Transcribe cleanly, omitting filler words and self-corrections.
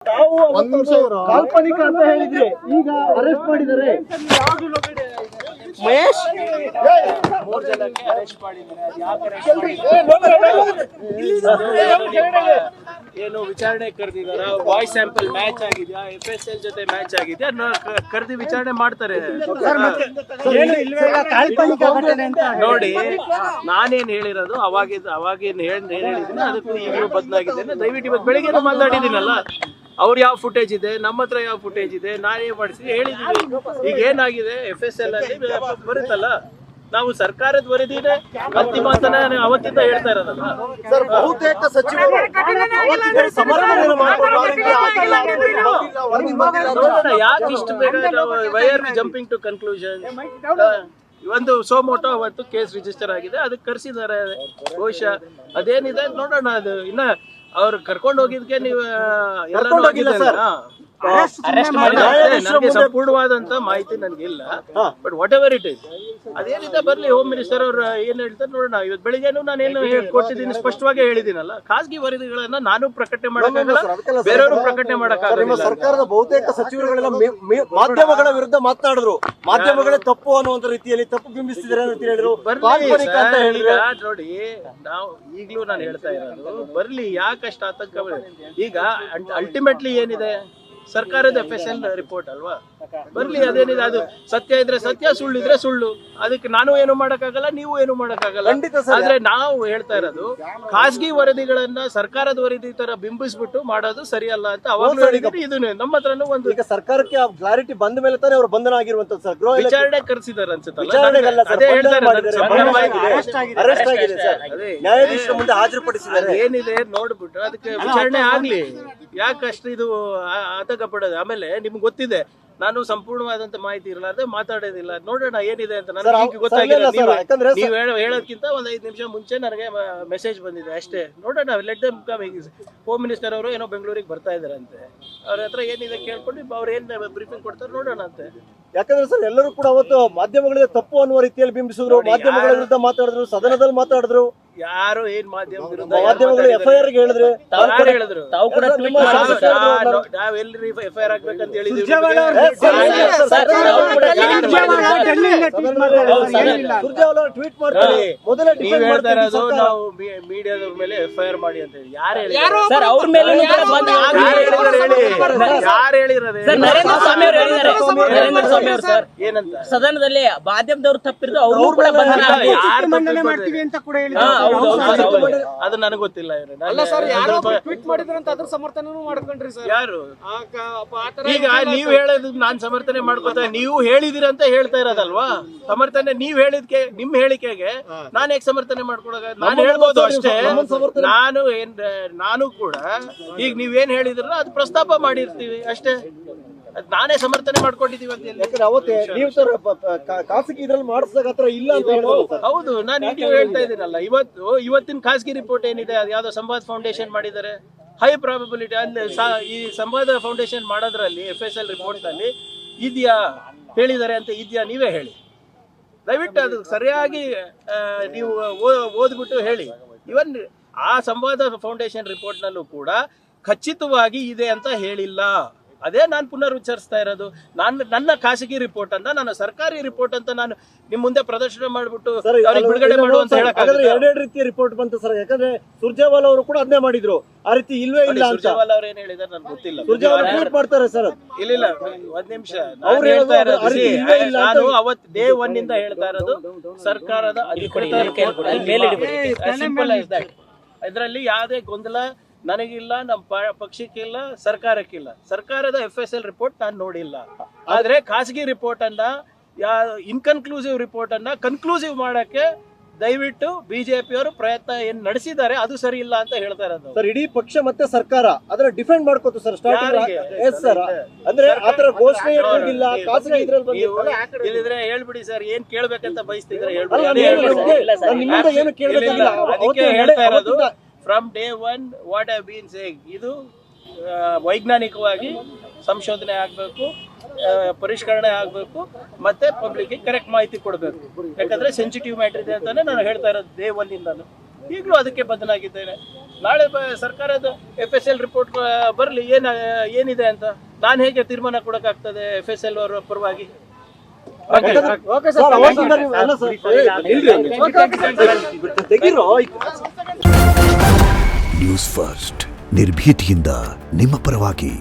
ಕಾಲ್ಪನಿಕ ಅಂತ ಹೇಳಿದ್ರೆ ಈಗ ಅರೆಸ್ಟ್ ಮಾಡಿದ್ದಾರೆ. ಮಹೇಶ್ 3 ಜನಕ್ಕೆ ಅರೆಸ್ಟ್ ಮಾಡಿದ್ದಾರೆ. ಏನು ವಿಚಾರಣೆ ಕರೆದಿದಾರ, ವಾಯ್ಸ್ ಸ್ಯಾಂಪಲ್ ಮ್ಯಾಚ್ ಆಗಿದ್ಯಾ, FSL ಜೊತೆ ಮ್ಯಾಚ್ ಆಗಿದ್ಯಾ ಕರೆದಿ ವಿಚಾರಣೆ ಮಾಡ್ತಾರೆ. ನೋಡಿ, ನಾನೇನ್ ಹೇಳಿರೋದು ಅವಾಗೇನ್ ಹೇಳಿದ್ದೀನಿ ಅದಕ್ಕೂ ಈಗಲೂ ಬದಲಾಗಿದ್ದೇನೆ. ದಯವಿಟ್ಟು ಇವತ್ತು ಬೆಳಿಗ್ಗೆ ಮಾತಾಡಿದ್ದೀನಲ್ಲ, ಅವ್ರು ಯಾವ ಫುಟೇಜ್ ಇದೆ, ನಮ್ಮ ಹತ್ರ ಯಾವ ಫುಟೇಜ್ ಇದೆ, ನಾನೇ ಮಾಡಿಸಿ ಹೇಳಿದೀವಿ. ಈಗ ಏನಾಗಿದೆ FSL ಅಲ್ಲಿ ಬರುತ್ತಲ್ಲ, ನಾವು ಸರ್ಕಾರದ ವರದಿನೇ ಅಂತಿಮ ಅಂತ ಅವತ್ತಿಂದ ಹೇಳ್ತಾ ಇರೋದಲ್ಲ. ಸರ್, ಬಹುತೇಕ ಸಚಿವರು ಯಾಕೆ ಇಷ್ಟು ಬೇಗ why are we jumping to conclusion? ಒಂದು ಸೋಮೋಟೋ ಅವತ್ತು ಕೇಸ್ ರಿಜಿಸ್ಟರ್ ಆಗಿದೆ, ಅದಕ್ಕೆ ಕರೆಸಿದ್ದಾರೆ. ಬಹುಶಃ ಅದೇನಿದೆ ನೋಡೋಣ. ಅದು ಇನ್ನ ಅವ್ರು ಕರ್ಕೊಂಡು ಹೋಗಿದ್ಕೆ ನೀವು ನನಗೆ ಸಂಪೂರ್ಣವಾದಂತ ಮಾಹಿತಿ ನನಗಿಲ್ಲ. But whatever it is, ಅದೇನಿದೆ ಬರ್ಲಿ. ಹೋಮ್ ಮಿನಿಸ್ಟರ್ ಅವ್ರು ಏನ್ ಹೇಳ್ತಾರೆ ನೋಡೋಣ. ಇವತ್ತು ಬೆಳಿಗ್ಗೆನೂ ನಾನೇನು ಕೊಟ್ಟಿದ್ದೀನಿ, ಸ್ಪಷ್ಟವಾಗಿ ಹೇಳಿದ್ದೀನಲ್ಲ. ಖಾಸಗಿ ವರದಿಗಳನ್ನ ನಾನು ಪ್ರಕಟಣೆ ಮಾಡಕ್ಕಾಗಲ್ಲ, ಬೇರೆಯವರು ಪ್ರಕಟಣೆ ಮಾಡಕ್ಕಾಗಲ್ಲ. ಸರ್ಕಾರದ ಬಹುತೇಕ ಸಚಿವರುಗಳೆಲ್ಲ ಮಾಧ್ಯಮಗಳ ವಿರುದ್ಧ ಮಾತನಾಡಿದ್ರು. ಮಾಧ್ಯಮಗಳೇ ತಪ್ಪು ಅನ್ನುವಂತ ರೀತಿಯಲ್ಲಿ ತಪ್ಪು ಬಿಂಬಿಸ್ತಿದ್ದಾರೆ ಅಂತ ಹೇಳಿದ್ರು. ಈಗ ನೋಡಿ, ನಾವು ಈಗ್ಲೂ ನಾನು ಹೇಳ್ತಾ ಇರೋದು ಬರ್ಲಿ. ಯಾಕಷ್ಟು ಆತಂಕ? ಈಗ ಅಲ್ಟಿಮೇಟ್ಲಿ ಏನಿದೆ, ಸರ್ಕಾರದ FSL ರಿಪೋರ್ಟ್ ಅಲ್ವಾ, ಬರ್ಲಿ. ಅದೇನಿದೆ ಅದು ಸತ್ಯ ಇದ್ರೆ ಸತ್ಯ, ಸುಳ್ಳು ಇದ್ರೆ ಸುಳ್ಳು. ಅದಕ್ಕೆ ನಾನು ಏನು ಮಾಡಕ್ಕಾಗಲ್ಲ, ನೀವು ಏನು ಮಾಡಕ್ಕಾಗಲ್ಲ. ಆದ್ರೆ ನಾವು ಹೇಳ್ತಾ ಇರೋದು, ಖಾಸಗಿ ವರದಿಗಳನ್ನ ಸರ್ಕಾರದ ವರದಿ ತರ ಬಿಂಬಿಸ್ಬಿಟ್ಟು ಮಾಡೋದು ಸರಿಯಲ್ಲ ಅಂತ ಅವಾಗಲೂ ಹೇಳಿದ್ರೆ. ಇದು ನಮ್ಮ ಹತ್ರನೂ ಒಂದು ಈಗ ಸರ್ಕಾರಕ್ಕೆ ಕ್ಲಾರಿಟಿ ಬಂದ ಮೇಲೆ ತಾನೇ ಅವರು ಬಂಧನ ಆಗಿರುವಂತದ್ದು ಸರ್. ಗೃಹ ವಿಚಾರಣೆ ಕರೆಸಿದಾರೆ ಅನ್ಸುತ್ತಲ್ಲ, ಅದೇ ನ್ಯಾಯಾಧೀಶರ ಮುಂದೆ ಹಾಜರುಪಡಿಸಿದ್ದಾರೆ. ಏನಿದೆ ನೋಡ್ಬಿಟ್ಟು ಅದಕ್ಕೆ ವಿಚಾರಣೆ ಆಗ್ಲಿ. ಯಾಕಷ್ಟು ಇದು ಆತಂಕ ಪಡೋದು? ಆಮೇಲೆ ನಿಮ್ಗೆ ಗೊತ್ತಿದೆ, ನಾನು ಸಂಪೂರ್ಣವಾದಂತ ಮಾಹಿತಿ ಇರಲಾರ್ದೆ ಮಾತಾಡೋದಿಲ್ಲ. ನೋಡೋಣ ಏನಿದೆ ಅಂತ. ನನಗೆ ಗೊತ್ತಾಗಿಲ್ಲ. ನೀವು ಹೇಳೋದಕ್ಕಿಂತ ಒಂದ್ 5 ನಿಮಿಷ ಮುಂಚೆ ನನಗೆ ಮೆಸೇಜ್ ಬಂದಿದೆ ಅಷ್ಟೇ. ನೋಡೋಣ, let them come. Home minister ಅವರು ಏನೋ ಬೆಂಗಳೂರಿಗೆ ಬರ್ತಾ ಇದಾರಂತೆ. ಅವ್ರ ಹತ್ರ ಏನಿದೆ ಕೇಳ್ಕೊಂಡು ಅವ್ರು ಏನ್ ಬ್ರೀಫಿಂಗ್ ಕೊಡ್ತಾರೆ ನೋಡೋಣ ಅಂತೆ. ಯಾಕಂದ್ರೆ ಸರ್, ಎಲ್ಲರೂ ಕೂಡ ಅವತ್ತು ಮಾಧ್ಯಮಗಳಿಗೆ ತಪ್ಪು ಅನ್ನುವ ರೀತಿಯಲ್ಲಿ ಬಿಂಬಿಸಿದ್ರು. ಮಾಧ್ಯಮಗಳ ವಿರುದ್ಧ ಮಾತಾಡಿದ್ರು, ಸದನದಲ್ಲಿ ಮಾತಾಡಿದ್ರು. ಯಾರು ಏನ್ ಮಾಧ್ಯಮಗಳು FIR ಹೇಳಿದ್ರೆ ಹೇಳಿದ್ರು, ನಾವೆಲ್ರಿ FIR ಆಗ್ಬೇಕಂತ ಹೇಳಿದ್ವಿ. ಟ್ವೀಟ್ ಮಾಡ್ತಾರೆ. ಮೊದಲೇ ನೀವ್ ಹೇಳ್ತಾ ಇರೋದು ನಾವು ಮೀಡಿಯಾದವ್ರ ಮೇಲೆ FIR ಮಾಡಿ ಅಂತ ಹೇಳಿ. ಯಾರು ಹೇಳಿರೋದು? ಏನಂತ ಸದನದಲ್ಲಿ ಮಾಧ್ಯಮದವ್ರು ತಪ್ಪಿರೋದು ಅವ್ರು ಕೂಡ ಮಾಡ್ತೀವಿ ಅಂತ ಕೂಡ ಹೇಳಿ. ಅದು ನನಗೆ ಗೊತ್ತಿಲ್ಲ. ಟ್ವೀಟ್ ಮಾಡಿದ್ರಂತ ಅದ್ರ ಸಮರ್ಥನೆ ಮಾಡ್ಕೊಂಡ್ರಿ ಸರ್. ಯಾರು? ಈಗ ನೀವ್ ಹೇಳೋದು ನಾನ್ ಸಮರ್ಥನೆ ಮಾಡ್ಕೋತ, ನೀವು ಹೇಳಿದಿರ ಅಂತ ಹೇಳ್ತಾ ಇರೋದಲ್ವಾ ಸಮರ್ಥನೆ. ನೀವ್ ಹೇಳಿದ್ಕೆ, ನಿಮ್ ಹೇಳಿಕೆಗೆ ನಾನ್ ಹೇಗೆ ಸಮರ್ಥನೆ ಮಾಡ್ಕೊಳಕ? ನಾನು ಹೇಳ್ಬೋದು ಅಷ್ಟೇ. ನಾನು ಕೂಡ ಈಗ ನೀವೇನ್ ಹೇಳಿದ್ರಲ್ಲ ಅದು ಪ್ರಸ್ತಾಪ ಮಾಡಿರ್ತೀವಿ ಅಷ್ಟೇ. ನಾನೇ ಸಮರ್ಥನೆ ಮಾಡ್ಕೊಂಡಿದೀವಿ ಅಂತ ಹೇಳಿ. ಖಾಸಗಿ ಇದ್ರಲ್ಲಿ ಮಾಡಿಸಿದಾಗ ಇಲ್ಲ ಅಂತ ಹೇಳೋದು. ಹೌದು, ನಾನು ಈಗ ಹೇಳ್ತಾ ಇದ್ದೀನಲ್ಲ. ಇವತ್ತಿನ ಖಾಸಗಿ ರಿಪೋರ್ಟ್ ಏನಿದೆ, ಅದು ಯಾವ್ದೋ ಸಂವಾದ್ ಫೌಂಡೇಶನ್ ಮಾಡಿದ್ದಾರೆ. ಹೈ ಪ್ರಾಬಬಿಲಿಟಿ ಅಲ್ಲಿ ಈ ಸಂವಾದ ಫೌಂಡೇಶನ್ ಮಾಡೋದ್ರಲ್ಲಿ FSL ರಿಪೋರ್ಟ್ ನಲ್ಲಿ ಇದೆಯಾ, ಹೇಳಿದ್ದಾರೆ ಅಂತ ಇದೆಯಾ? ನೀವೇ ಹೇಳಿ ದಯವಿಟ್ಟು. ಅದು ಸರಿಯಾಗಿ ನೀವು ಓದ್ಬಿಟ್ಟು ಹೇಳಿ. ಇವನ್ ಆ ಸಂವಾದ ಫೌಂಡೇಶನ್ ರಿಪೋರ್ಟ್ ನಲ್ಲೂ ಕೂಡ ಖಚಿತವಾಗಿ ಇದೆ ಅಂತ ಹೇಳಿಲ್ಲ. ಅದೇ ನಾನು ಪುನರುಚ್ಚರಿಸ್ತಾ ಇರೋದು. ನನ್ನ ಖಾಸಗಿ ರಿಪೋರ್ಟ್ ಅಂತ, ನಾನು ಸರ್ಕಾರಿ ರಿಪೋರ್ಟ್ ಅಂತ ನಾನು ನಿಮ್ ಮುಂದೆ ಪ್ರದರ್ಶನ ಮಾಡ್ಬಿಟ್ಟು ಬಿಡುಗಡೆ ಮಾಡುವಂತ ಹೇಳಕ್ಕಾಗಲ್ಲ. ಎರಡೆರಡು ರೀತಿಯ ರಿಪೋರ್ಟ್ ಬಂತು ಸರ್. ಯಾಕಂದ್ರೆ ಸುರ್ಜೇವಾಲಾ ಅವರು ಕೂಡ ಅದನ್ನೇ ಮಾಡಿದ್ರು. ಆ ರೀತಿ ಇಲ್ವೇ ಇಲ್ಲ. ಸುರ್ಜೇವಾಲಾ ಅವ್ರು ಏನ್ ಹೇಳಿದಾರೆ ನನ್ಗೆ ಗೊತ್ತಿಲ್ಲ. ಸುರ್ಜೇವಾಲಾ ಟ್ವೀಟ್ ಮಾಡ್ತಾರೆ ಸರ್. ಇಲ್ಲ, ಒಂದ್ ನಿಮಿಷ. ನಾನು ಅವತ್ ಡೇ 1 ಇಂದ ಹೇಳ್ತಾ ಇರೋದು ಸರ್ಕಾರದ ಅಧಿಕೃತ ಇದರಲ್ಲಿ ಯಾವುದೇ ಗೊಂದಲ ನನಗಿಲ್ಲ, ನಮ್ಮ ಪಕ್ಷಕ್ಕಿಲ್ಲ, ಸರ್ಕಾರಕ್ಕಿಲ್ಲ. ಸರ್ಕಾರದ FSL ರಿಪೋರ್ಟ್ ನಾನು ನೋಡಿಲ್ಲ. ಆದ್ರೆ ಖಾಸಗಿ ರಿಪೋರ್ಟ್ ಅನ್ನ, ಇನ್ಕನ್ಕ್ಲೂಸಿವ್ ರಿಪೋರ್ಟ್ ಅನ್ನ ಕನ್ಕ್ಲೂಸಿವ್ ಮಾಡಕ್ಕೆ ದಯವಿಟ್ಟು ಬಿಜೆಪಿ ಅವರು ಪ್ರಯತ್ನ ಏನ್ ನಡೆಸಿದ್ದಾರೆ, ಅದು ಸರಿ ಇಲ್ಲ ಅಂತ ಹೇಳ್ತಾ ಇರೋದು ಸರ್. ಇಡೀ ಪಕ್ಷ ಮತ್ತೆ ಸರ್ಕಾರ ಅದರ ಡಿಫೆಂಡ್ ಮಾಡ್ಕೋತು ಸರ್. ಸರ್ ಅಂದ್ರೆ ಆತರ ಘೋಷಣೆ ಇರಲಿಲ್ಲ. ಖಾಸಗಿ ಇದ್ರಲ್ಲಿ ಇಲ್ಲಿದ್ರೆ ಹೇಳ್ಬಿಡಿ ಸರ್, ಏನ್ ಕೇಳ್ಬೇಕಂತ ಬಯಸ್ತಿದ್ರೆ ಏನು ಕೇಳಬೇಕಿಲ್ಲ. ಹೇಳ್ತಾ ಇರೋದು from day 1 what have been saying. ಇದು ವೈಜ್ಞಾನಿಕವಾಗಿ ಸಂಶೋಧನೆ ಆಗಬೇಕು, ಪರಿಷ್ಕರಣೆ ಆಗಬೇಕು, ಮತ್ತೆ ಪಬ್ಲಿಕ್ ಕರೆಕ್ಟ್ ಮಾಹಿತಿ ಕೊಡಬೇಕು. ಯಾಕಂದ್ರೆ ಸೆನ್ಸಿಟಿವ್ ಮ್ಯಾಟರ್ ಇದೆ ಅಂತಾನೆ ನಾನು ಹೇಳ್ತಾ ಇರೋದು ಡೇ 1 ಇಂದ. ಈಗಲೂ ಅದಕ್ಕೆ ಬದಲಾಗಿದ್ದೇನೆ. ನಾಳೆ ಸರ್ಕಾರದ FSL ರಿಪೋರ್ಟ್ ಬರ್ಲಿ ಏನಿದೆ ಅಂತ ನಾನು ಹೇಗೆ ತೀರ್ಮಾನ ಕೊಡಕ್ಕಾಗ್ತದೆ FSL ಅವರ ಪರವಾಗಿ. ಸರ್ ಅವತ್ತಿಂದ ನೀವು ಅಲ್ಲ ಸರ್ ತೆಗೀರೋ. ನ್ಯೂಸ್ ಫಸ್ಟ್ ನಿರ್ಭೀತಿಯಿಂದ ನಿಮ್ಮ ಪರವಾಗಿ.